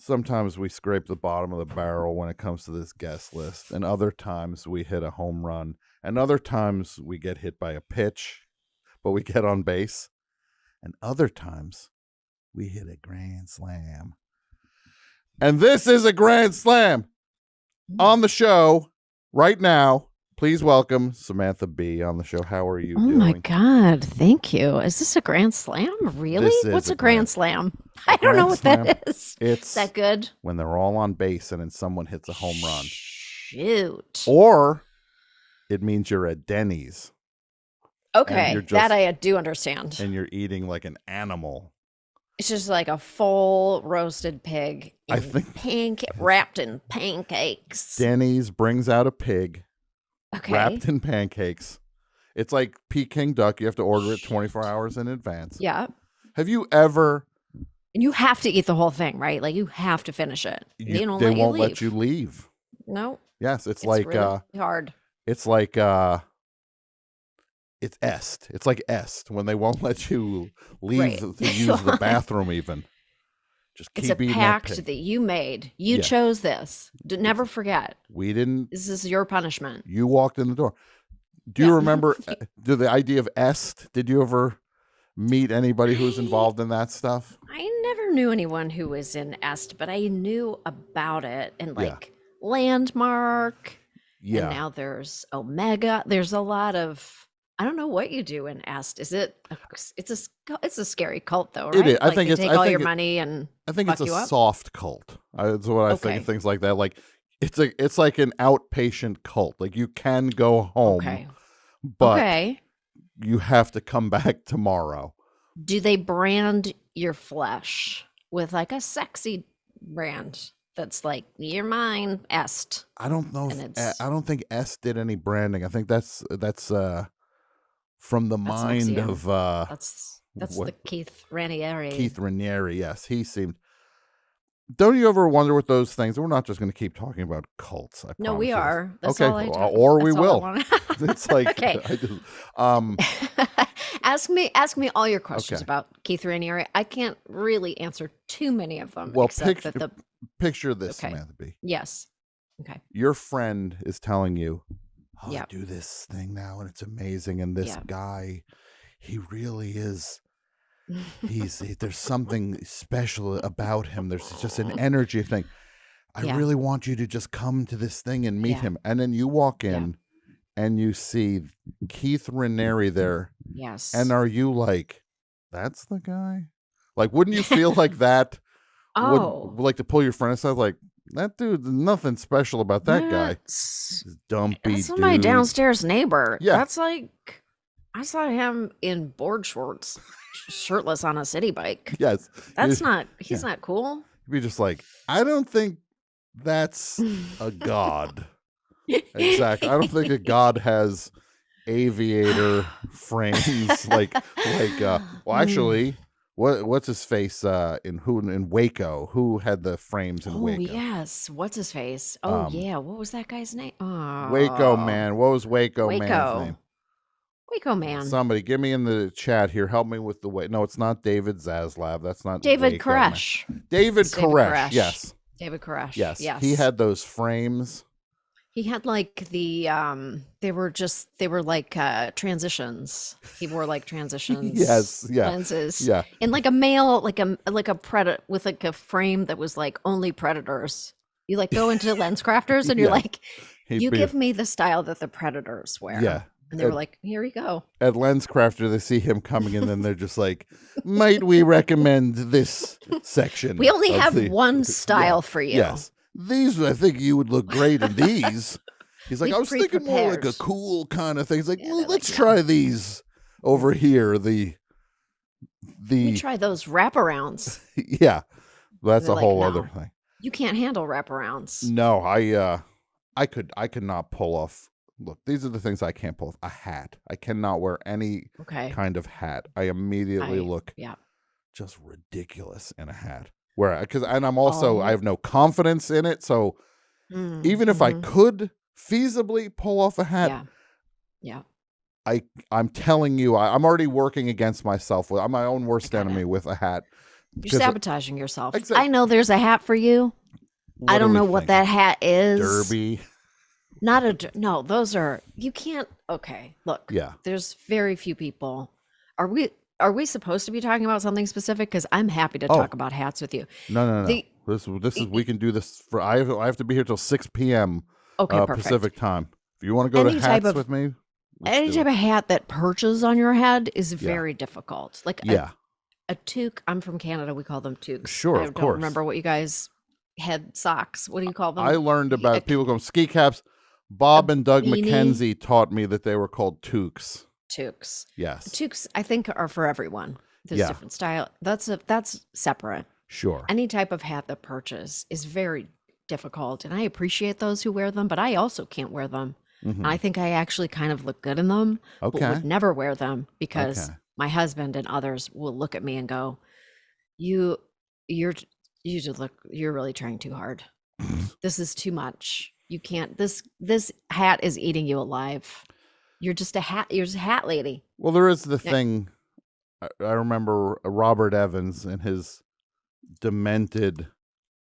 sometimes we scrape the bottom of the barrel when it comes to this guest list, and other times we hit a home run, and other times we get hit by a pitch, but we get on base, and other times we hit a grand slam. And this is a grand slam. On the show right now, please welcome Samantha Bee on the show. How are you doing? Oh my God, thank you. Is this a grand slam? Really? What's a grand slam? I don't know what that is. Is that good? When they're all on base and then someone hits a home run. Shoot. Or it means you're at Denny's. Okay, that I do understand. And you're eating like an animal. It's just like a full roasted pig. I think wrapped in pancakes. Denny's brings out a pig wrapped in pancakes. It's like Peking duck. You have to order it 24 hours in advance. Yeah. Have you ever? And you have to eat the whole thing, right? Like you have to finish it. They won't let you leave. No. Yes, it's like really hard. It's like it's est. It's like est when they won't let you leave to use the bathroom even. Just keep eating. It's a pact that you made. You chose this. Never forget. We didn't. This is your punishment. You walked in the door. Do you remember the idea of est? Did you ever meet anybody who was involved in that stuff? I never knew anyone who was in est, but I knew about it and like Landmark. Yeah. And now there's Omega. There's a lot of. I don't know what you do in est. Is it? It's a scary cult though, right? It is. I think they it's take all your money and. I think it's a soft cult. That's what I think. Things like that. Like it's like an outpatient cult. Like you can go home, but you have to come back tomorrow. Do they brand your flesh with like a sexy brand? That's like, you're mine, est. I don't know. I don't think est did any branding. I think that's from the mind of that's the Keith Raniere. Keith Raniere, yes, he seemed. Don't you ever wonder with those things? We're not just going to keep talking about cults. No, we are. That's okay, or we will. It's like okay. Ask me all your questions about Keith Raniere. I can't really answer too many of them. Well, picture this, Samantha Bee. Yes. Okay. Your friend is telling you, I do this thing now and it's amazing. And this guy, he really is, there's something special about him. There's just an energy thing. I really want you to just come to this thing and meet him. And then you walk in and you see Keith Raniere there. Yes. And are you like, that's the guy? Like, wouldn't you feel like that? Would like to pull your friend aside, like, that dude, nothing special about that guy. Dumpy That's my downstairs neighbor. Yeah. That's like, I saw him in board shorts, shirtless on a city bike. Yes. That's he's not cool. You'd be just like, I don't think that's a god. Exactly. I don't think a god has aviator frames like well, actually, what's his face in Waco? Who had the frames in Waco? Oh yes, what's his face? Oh yeah, what was that guy's name? Oh. Waco Man. What was Waco Man's name? Waco Man. Somebody give me in the chat here. Help me with the way. No, it's not David Zaslav. That's not David Koresh. David Koresh. Yes. David Koresh. Yes. He had those frames. He had like the they were like transitions. He wore like transitions. Lenses. Yeah. And like a male, like a predator with like a frame that was like only predators. You like go into lens crafters and you're like, give me the style that the predators wear. Yeah. And they were like, here you go. At Lens Crafter, they see him coming and then they're just like, might we recommend this section? We only have one style for you. Yes. These, I think you would look great in these. He's like, I was thinking more like a cool kind of thing. He's like, let's try these over here. We try those wraparounds. Yeah. That's a whole other thing. You can't handle wraparounds. No, I could not pull off. Look, these are the things I can't pull off. A hat. I cannot wear any kind of hat. I immediately look just ridiculous in a hat. And I'm also, I have no confidence in it. So even if I could feasibly pull off a hat, I'm telling you, I'm already working against myself. I'm my own worst enemy with a hat. You're Because sabotaging yourself. exactly. I know there's a hat for you. I What do don't we know what think? that hat is. Derby. Not a no, those are you can't okay. Look. Yeah. There's very few people. Are we supposed to be talking about something specific? Because I'm happy to Oh. talk about hats with you. No. The This is we can do this for I have to be here till 6 p.m. okay, perfect. Pacific time. If you want to go to Any type hats of with me, any do type it. of hat that perches on your head is very difficult. Like Yeah. a toque. I'm from Canada. We call them toques. Sure, I of don't course. remember what you guys had socks. What do you call them? I learned about people call them ski caps. Bob and Doug beanie? McKenzie taught me that they were called toques. Toques. Yes. Toques, I think, are for everyone. There's Yeah. different style. That's separate. Sure. Any type of hat that perches is very difficult, and I appreciate those who wear them, but I also can't wear them. Mhm. I think I actually kind of look good in them, but Okay. would never wear them because Okay. my husband and others will look at me and go, you're really trying too hard. This is too much. You can't, this hat is eating you alive. You're just a hat lady. Well, there is the Yeah. thing. I remember Robert Evans in his demented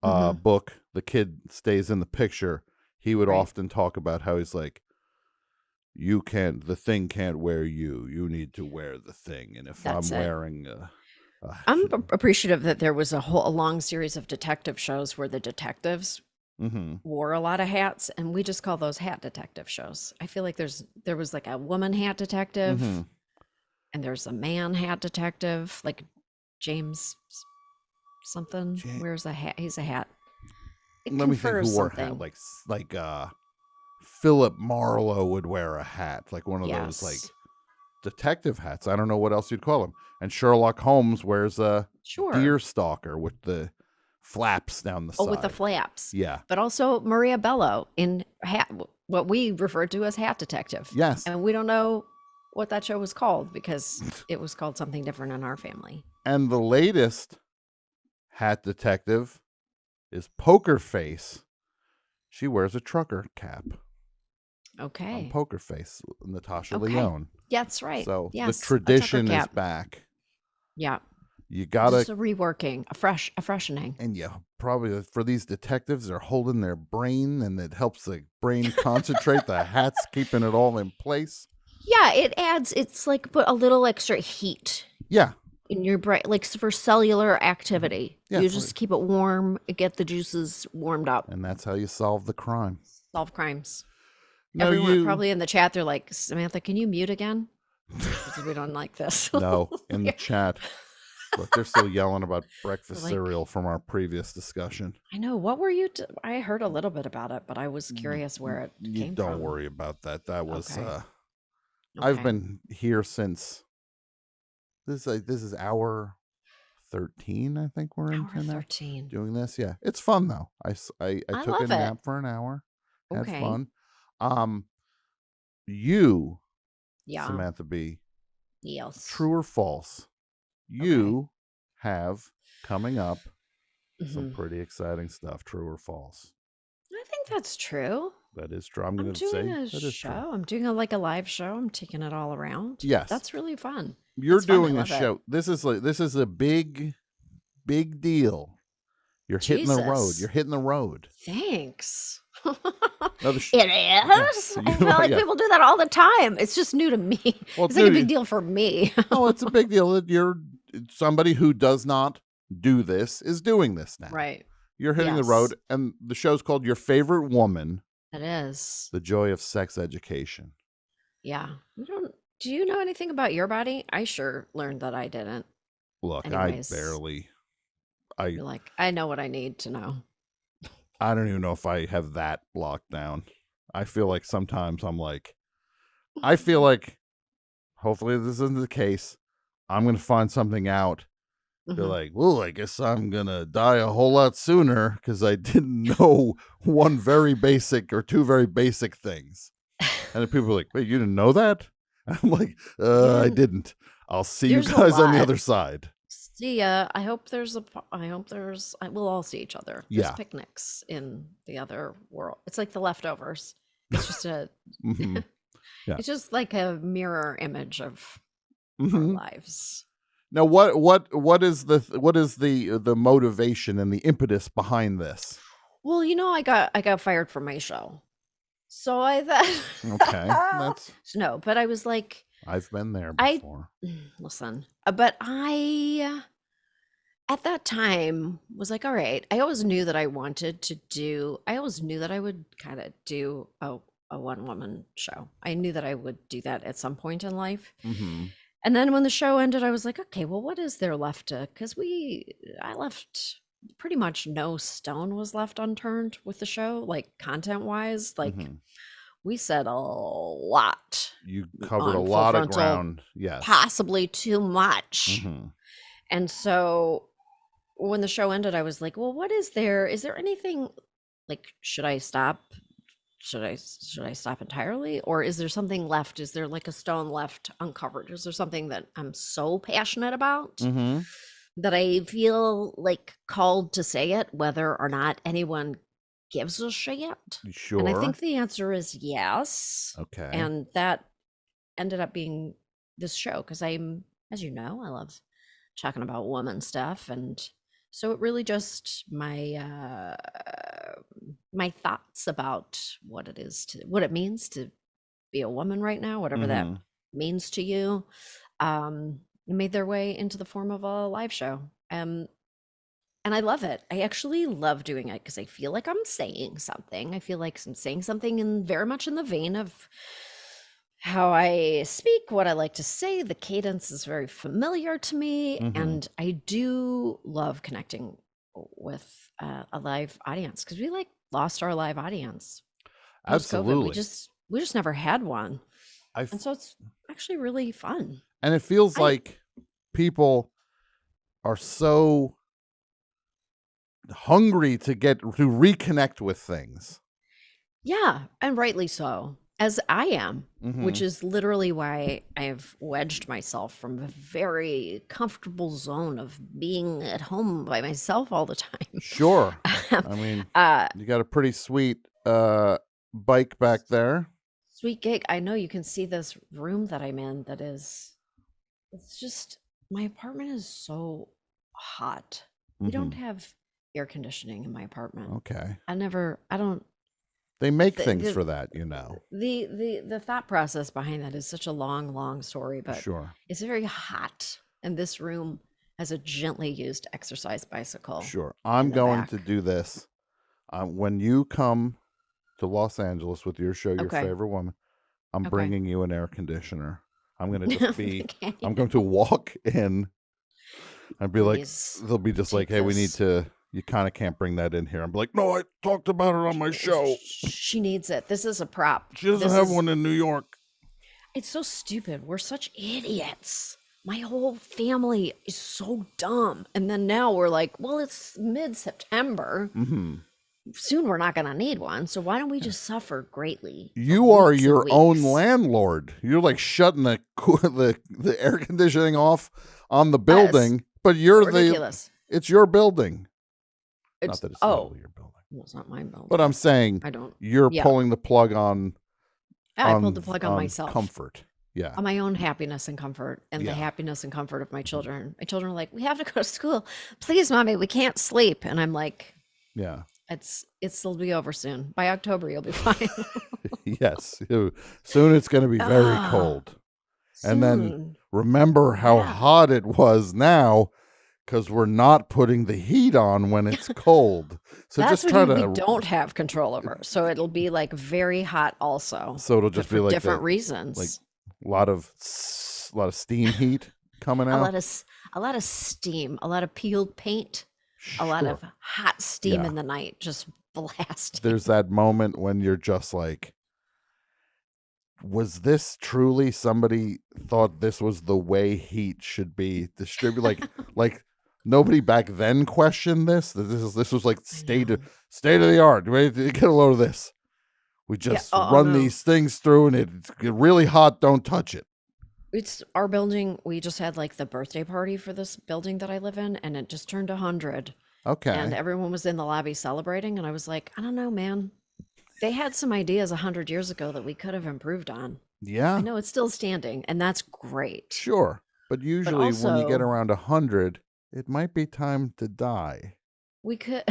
book, The Kid Stays in the Picture. He would Right. often talk about how he's like, the thing can't wear you. You need to wear the thing. And if That's I'm it. wearing I'm appreciative that there was a long series of detective shows where the detectives wore a lot of hats, and we just call those hat detective shows. I feel like there was like a woman hat detective, and there's a man hat detective, like James something wears a hat. He's a hat. It Let me think confers who wore a something. hat. Like Philip Marlowe would wear a hat, like one of those like Yes. detective hats. I don't know what else you'd call them. And Sherlock Holmes wears a Sure. deer stalker with the flaps down the side. with the flaps. Yeah. But also Maria Bello in what we refer to as Hat Detective. Yes. And we don't know what that show was called because it was called something different in our family. And the latest hat detective is Poker Face. She wears a trucker cap. Okay. Poker Face, Natasha Okay. Lyonne. Yeah, that's right. So Yes, the tradition a trucker is cap. back. Yeah. You gotta Just a reworking, a freshening. and yeah, probably for these detectives, they're holding their brain, and it helps the brain concentrate. The hat's keeping it all in place. Yeah, it's like put a little extra heat Yeah. in your brain, like for cellular activity. Yeah, You just keep it warm, get the juices warmed up. And that's how you solve the crime. Solve crimes. No, Everyone probably in the chat, they're like, Samantha, can you mute again? Because we don't like this. No, in the chat. Look, they're still yelling about breakfast Like- cereal from our previous discussion. I know. What were you? I heard a little bit about it, but I was curious where it You came don't from. worry about that. That was Okay. I've Okay. been here since this is hour 13, I think we're Hour into now, 13. doing this. Yeah, it's fun though. I took love a it. nap for an hour. Had Okay. fun. You, Yeah. Samantha Bee, Yes. true or false? You have coming up some pretty exciting stuff. True or false? I think that's true. That is true. I'm I'm going to say doing a that is true. show. I'm doing a live show. I'm taking it all around. Yes. That's really fun. You're It's fun. I doing a love it. show. This is a big deal. You're hitting the road. Jesus. You're hitting the road. Thanks. No, It is. I feel like Yeah. people do that all the time. It's just new to me. Well, It's like a new- big deal for me. Oh, it's a big deal that you're somebody who does not do this is doing this now. Right. You're hitting the Yes. road, and the show's called Your Favorite Woman, It is. The Joy of Sex Education. Yeah. Do you know anything about your body? I sure learned that I didn't. Look, Anyways. You're like, I know what I need to know. I don't even know if I have that locked down. I feel like sometimes I feel like hopefully this isn't the case. I'm going to find something out. They're Mhm. like, well, I guess I'm going to die a whole lot sooner because I didn't know one very basic or two very basic things. And then people are like, wait, you didn't know that? I'm like, I didn't. I'll see you There's a guys on the lot. other side. See ya. We'll all see each other. There's Yeah. picnics in the other world. It's like the leftovers. It's just Mhm. Yeah. it's just like a mirror image of our Mhm. lives. Now, what is the motivation and the impetus behind this? Well, I got fired from my show. So I Okay, thought that's no, but I was like, I've been there I before. listen, but I at that time was like, all right, I always knew that I always knew that I would kind of do a one woman show. I knew that I would do that at some point in life. Mm-hmm. And then when the show ended, I was like, okay, well, what is there left to? Because I left pretty much no stone was left unturned with the show, like content wise. Like Mm-hmm. we said a lot You covered a on Full lot of Frontal, ground. Yes. possibly too much. Mm-hmm. And so when the show ended, I was like, well, what is there? Is there anything like, should I stop? Should I stop entirely? Or is there something left? Is there like a stone left uncovered? Is there something that I'm so passionate about Mm-hmm. that I feel like called to say it, whether or not anyone gives a shit? And I Sure. think the answer is yes. Okay. And that ended up being this show because I'm, as you know, I love talking about woman stuff. And so it really just my thoughts about what it means to be a woman right now, whatever that Mm-hmm. means to you, made their way into the form of a live show. And I love it. I actually love doing it because I feel like I'm saying something. I feel like I'm saying something very much in the vein of how I speak, what I like to say. The cadence is very familiar to me, Mm-hmm. and I do love connecting with a live audience because we lost our live audience post-COVID. Absolutely. We just never had one, I and so it's actually really fun. and it feels I like people are so hungry to reconnect with things. Yeah, and rightly so, as I am, Mm-hmm. which is literally why I've wedged myself from a very comfortable zone of being at home by myself all the time. Sure. I mean, you got a pretty sweet bike back there. Sweet gig. I know you can see this room that I'm in it's just, my apartment is so hot. We don't Mm-hmm. have air conditioning in my apartment. Okay. I don't, They make the, things the, for that, you know. the thought process behind that is such a long story, but Sure. it's very hot. And this room has a gently used exercise bicycle Sure. in I'm the going to back. do this. When you come to Los Angeles with your show, Your Okay. Favorite Woman, I'm Okay. bringing you an air conditioner. I'm going to just be, Okay. I'm going to walk in and be like, Please they'll be just like, take hey, we need this. to, you kind of can't bring that in here. I'm like, no, I talked about it on my show. She needs it. This is a prop. She doesn't have one in New York. It's so stupid. We're such idiots. My whole family is so dumb. And then now we're like, well, it's mid-September. Mm-hmm. Soon we're not going to need one. So why don't we just suffer greatly? You are weeks and your own weeks? landlord. You're like shutting the air conditioning off on the building, but you're Ridiculous. it's your building. It's, Not that it's oh, totally your building. well, it's not my building. But I'm saying I don't. you're Yeah. pulling the plug on. I pulled the plug on myself. Comfort. Yeah. On my own happiness and comfort, and the happiness and comfort of my children. My children are like, we have to go to school. Please, mommy, we can't sleep. And I'm like, yeah. It'll be over soon. By October, you'll be fine. Yes. Soon it's going to be very cold. And then remember how hot it was now, because we're not putting the heat on when it's cold. So that's just what try to. we don't have control over. So it'll be like very hot also. So it'll just be like different reasons. Like a lot of steam heat coming out. A lot of steam, a lot of peeled paint, a lot of hot steam in the night, just blasting. There's that moment when you're just like, was this truly somebody thought this was the way heat should be distributed? like nobody back then questioned this. This was like state of the art. Ready to get a load of this. We just run these things through, and it's really hot. Don't touch it. It's our building. We just had like the birthday party for this building that I live in, and it just turned 100. Okay. And everyone was in the lobby celebrating, and I was like, I don't know, man. They had some ideas 100 years ago that we could have improved on. Yeah. I know it's still standing, and that's great. Sure. But But usually when you get also, around 100, it might be time to die. we could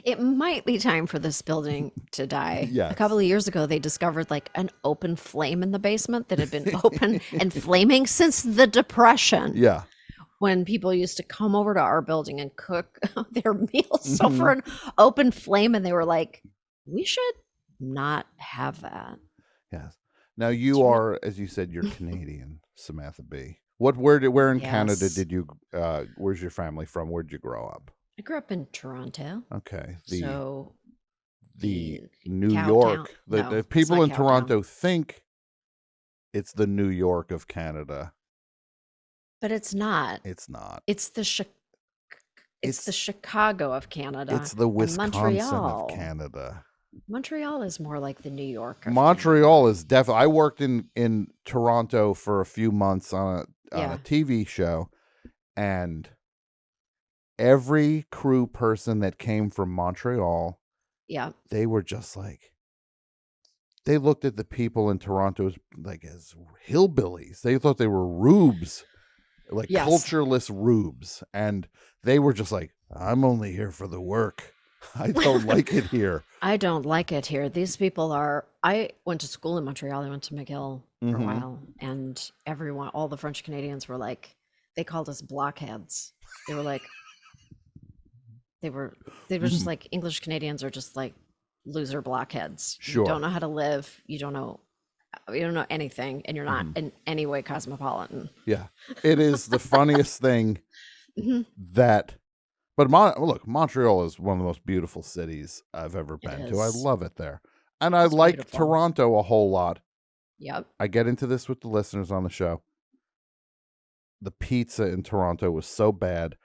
it might be time for this building to die. A couple Yes. of years ago, they discovered like an open flame in the basement that had been open and flaming since the Depression, Yeah. when people used to come over to our building and cook their meals over Mhm. an open flame, and they were like, we should not have that. Yes. Now Do you you are, as you said, you're Canadian, Samantha Bee. Where in Canada Yes. did you where's your family from? Where'd you grow up? I grew up in Toronto. Okay. So The the New Cowtown. York. The No, it's people not in Cowtown. Toronto think it's the New York of Canada. But it's not. It's not. It's the it's the It's Chicago of Canada, it's the and Wisconsin of Canada. Montreal is more like the New York of Canada. Montreal is definitely. I worked in Toronto for a few months on a Yeah. TV show, and every crew person that came from Montreal, Yeah. they were just like, they looked at the people in Toronto as hillbillies. They thought they were rubes, like Yes. cultureless rubes, and they were just like, I'm only here for the work. I don't like it here. I don't like it here. These people are. I went to school in Montreal. I went to McGill for a Hmm. while, and everyone, all the French Canadians were like, they called us blockheads. They were like, they were just like, English Canadians are just like loser blockheads. You don't Sure. know how to live. You don't know anything, and you're not Mhm. in any way cosmopolitan. Yeah, it is the funniest thing Mhm. that. But look, Montreal is one of the most beautiful cities I've ever It been to. I is. love it there, and I It's like beautiful. Toronto a whole lot. Yep. I get into this with the listeners on the show. The pizza in Toronto was so bad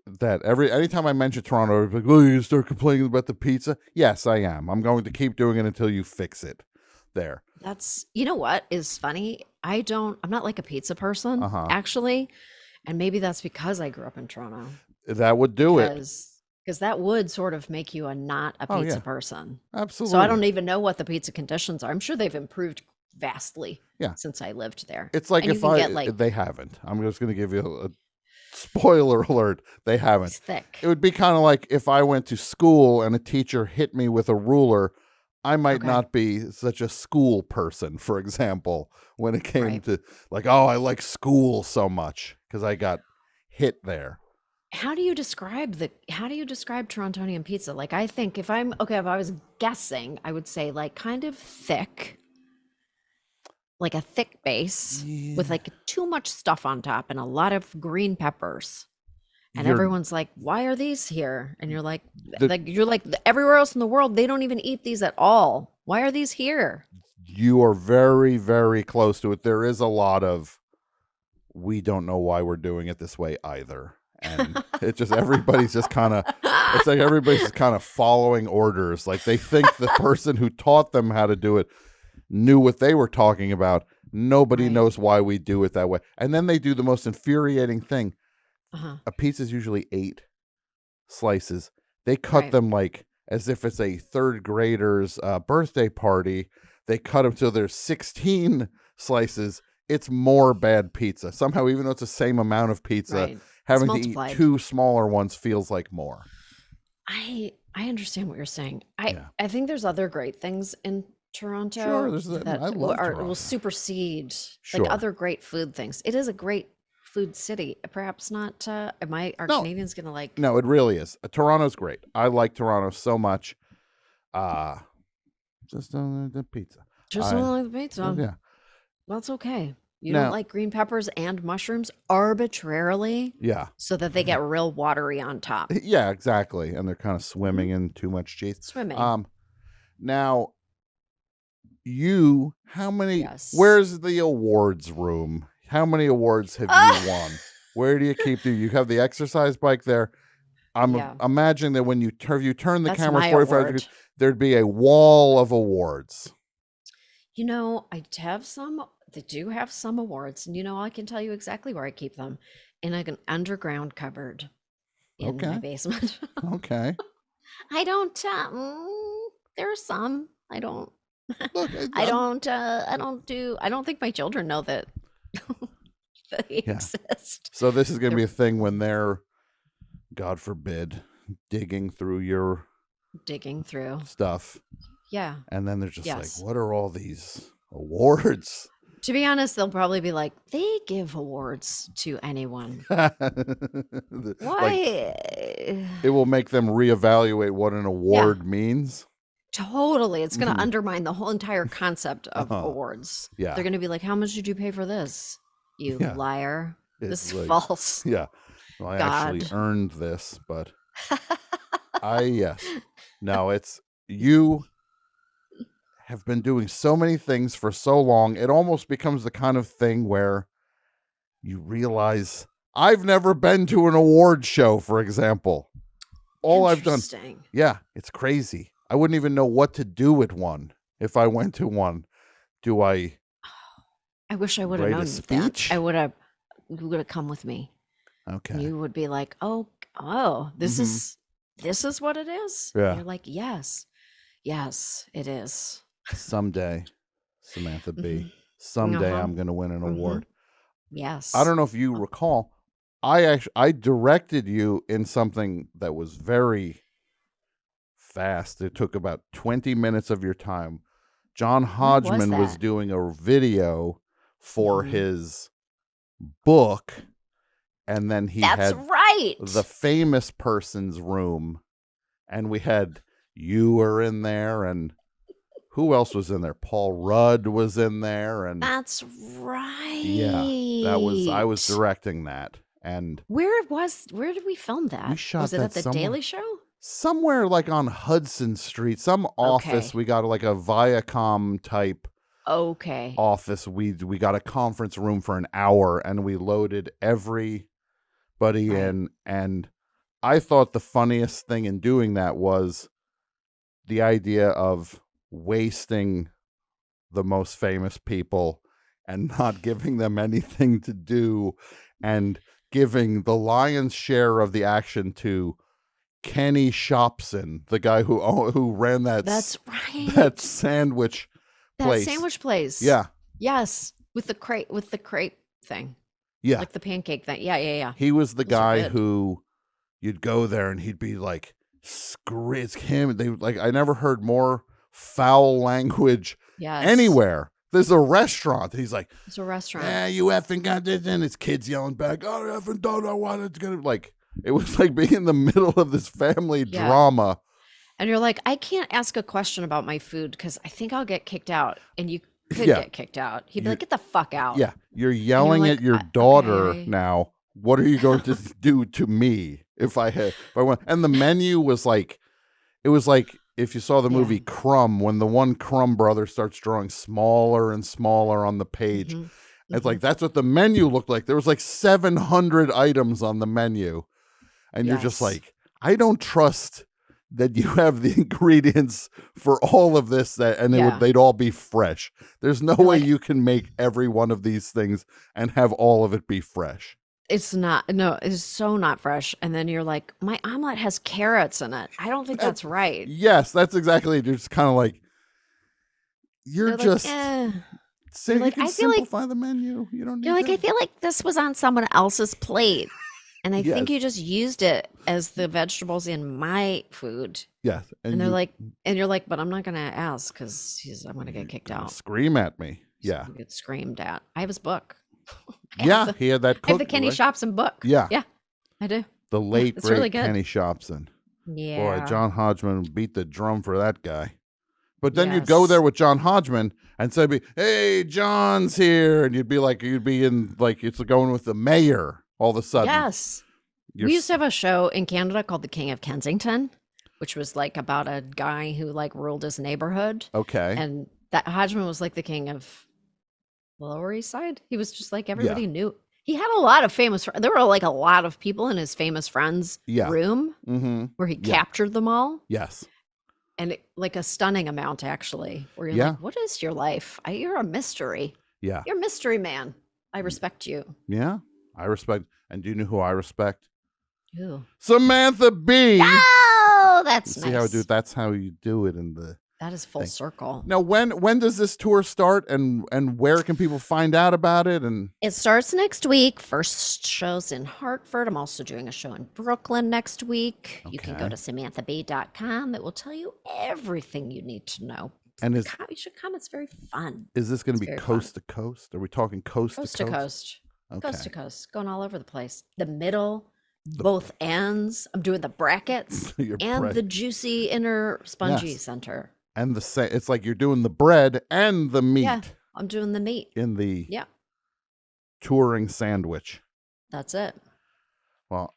that anytime I mention Toronto, everybody's like, "Oh, you start complaining about the pizza." Yes, I am. I'm going to keep doing it until you fix it. There. You know what is funny? I'm not like a pizza person, Uh-huh. actually. And maybe that's because I grew up in Toronto, That would do it. because that would sort of make you not a Oh pizza yeah, person. So I absolutely. don't even know what the pizza conditions are. I'm sure they've improved vastly Yeah. since I lived there. It's like And you if can get like, they haven't. I'm just going to give you a spoiler alert. They haven't. it's thick. It would be kind of like if I went to school and a teacher hit me with a ruler. I might Okay. not be such a school person, for example, when it came Right. to like, oh, I like school so much because I got hit there. How do you describe Torontonian pizza? Like, I think if I was guessing, I would say like kind of thick, like a thick base with Yeah. like too much stuff on top and a lot of green peppers. And You're everyone's like, "Why are these here?" And you're like, the everywhere else in the world, they don't even eat these at all. Why are these here? you are very, very close to it. There is a lot of we don't know why we're doing it this way either. And it's just everybody's just kind of it's like everybody's just kind of following orders. Like they think the person who taught them how to do it knew what they were talking about. Nobody Right. knows why we do it that way. And then they do the most infuriating thing. Uh-huh. A pizza is usually 8 slices. They cut Right. them like as if it's a third grader's birthday party. They cut them till there's 16 slices. It's more bad pizza. Somehow, even though it's the same amount of pizza, Right. It's having to eat multiplied. 2 smaller ones feels like more. I understand what you're saying. Yeah. I think there's other great things in Toronto Sure, that I love will Toronto. supersede like Sure. other great food things. It is a great food city. Perhaps not. Are No, Canadians gonna like no, it really is. Toronto's great. I like Toronto so much. Uh just the pizza. just I don't like the pizza? yeah. That's okay. You don't Now, like green peppers and mushrooms arbitrarily yeah. so that they get real watery on top. Yeah, exactly. And they're kind of swimming Mhm. in too much cheese. Swimming. Now how many Yes. where's the awards room? How many awards have you won? Where do you keep you have the exercise bike there? I'm Yeah, imagining that when you turn the that's camera my 45 award. degrees, there'd be a wall of awards. They do have some awards, and I can tell you exactly where I keep them, in like an underground cupboard in my Okay. basement. Okay. I don't, there are some. I don't, Look, I don't think my children know that that they exist. So this is going to be a thing when they're, God forbid, digging through stuff. Yeah. And then they're just like, what are all these awards? To be honest, they'll probably be like, they give awards to anyone. Why? It will make them reevaluate what an award means. Totally. It's going to undermine the whole entire concept of awards. Yeah. They're going to be like, how much did you pay for this? You liar. This is false. Yeah. Well, I actually earned this, but No, it's you have been doing so many things for so long, it almost becomes the kind of thing where you realize I've never been to an award show, for example. All I've done. Yeah, it's crazy. I wouldn't even know what to do at one if I went to one. Do I? I wish I would have known that. I would have. You would have come with me. Okay. You would be like, oh, this is what it is. Yeah. And you're like, yes, it is. Someday, Samantha Bee. Someday I'm going to win an award. Yes. I don't know if you recall. I directed you in something that was very fast. It took about 20 minutes of your time. John Hodgman was doing a video for his book, and then he had the famous person's room, and we had you were in there, and who else was in there? Paul Rudd was in there, and that's right. Yeah, I was directing that. And where did we film that? We shot was it at the Daily Show? Somewhere like on Hudson Street, some office. We got like a Viacom type office. We got a conference room for an hour, and we loaded everybody in. And I thought the funniest thing in doing that was the idea of wasting the most famous people and not giving them anything to do, and giving the lion's share of the action to Kenny Shopson, the guy who ran that. That's right. That sandwich place. That sandwich place. Yeah. Yes, with the crepe thing. Yeah. Like the pancake thing. Yeah. He was the guy who you'd go there and he'd be like, it's him. I never heard more foul language anywhere. There's a restaurant. He's like, it's a restaurant. Yeah, you effing got this, and it's kids yelling back, oh, I effing don't know what it's gonna like. It was like being in the middle of this family drama. And you're like, I can't ask a question about my food because I think I'll get kicked out. And you could get kicked out. He'd be like, get the fuck out. Yeah. You're yelling at your daughter now. What are you going to do to me if I went? And the menu was like, it was like if you saw the movie Crumb, when the one Crumb brother starts drawing smaller and smaller on the page. It's like, that's what the menu looked like. There was like 700 items on the menu. And you're just like, I don't trust that you have the ingredients for all of this, they'd all be fresh. There's no way you can make every one of these things and have all of it be fresh. It's not. No, it's so not fresh. And then you're like, my omelet has carrots in it. I don't think that's right. Yes, that's exactly it. You're just kind of like, you're just saying you can simplify the menu. You don't need You're like, I feel like this was on someone else's plate. And I think you just used it as the vegetables in my food. Yes. And they're like, and you're like, but I'm not going to ask because I'm going to get kicked out. Scream at me. Yeah. Get screamed at. I have his book. He had that cook. I have the Kenny Shopson book. Yeah. Yeah, I do. The late, great really Kenny Shopson. Yeah. Boy, John Hodgman beat the drum for that guy. But then you'd go there with John Hodgman and say, hey, John's here. And you'd be in it's going with the mayor all of a sudden. Yes. We used to have a show in Canada called The King of Kensington, which was like about a guy who like ruled his neighborhood. Okay. And that Hodgman was like the king of the Lower East Side. He was just like everybody knew. He had a lot of famous. There were like a lot of people in his famous friends' room where he captured them all. Yes. And like a stunning amount, actually. Where you're like, what is your life? You're a mystery. Yeah. You're a mystery man. I respect you. Yeah. I respect. And do you know who I respect? Who? Samantha Bee. Oh, that's nice. See how that's how you do it in the That is full circle. Now, when does this tour start, and where can people find out about it? And it starts next week. First show's in Hartford. I'm also doing a show in Brooklyn next week. You can go to samanthab.com. It will tell you everything you need to know. And you should come. It's very fun. Is this going to be coast to coast? Are we talking coast to coast? Okay. Coast to coast, going all over the place. The middle, both ends. I'm doing the brackets and the juicy inner spongy center. And it's like you're doing the bread and the meat. Yeah, I'm doing the meat in the touring sandwich. That's it. Well,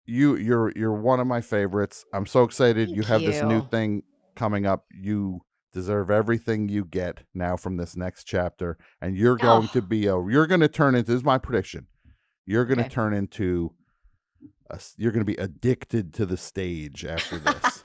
you're one of my favorites. I'm so excited. Thank you have this new thing coming up. You deserve everything you get now from this next chapter, and you're going to be you're going to turn into, this is my prediction, you're going to turn into you're going to be addicted to the stage after this.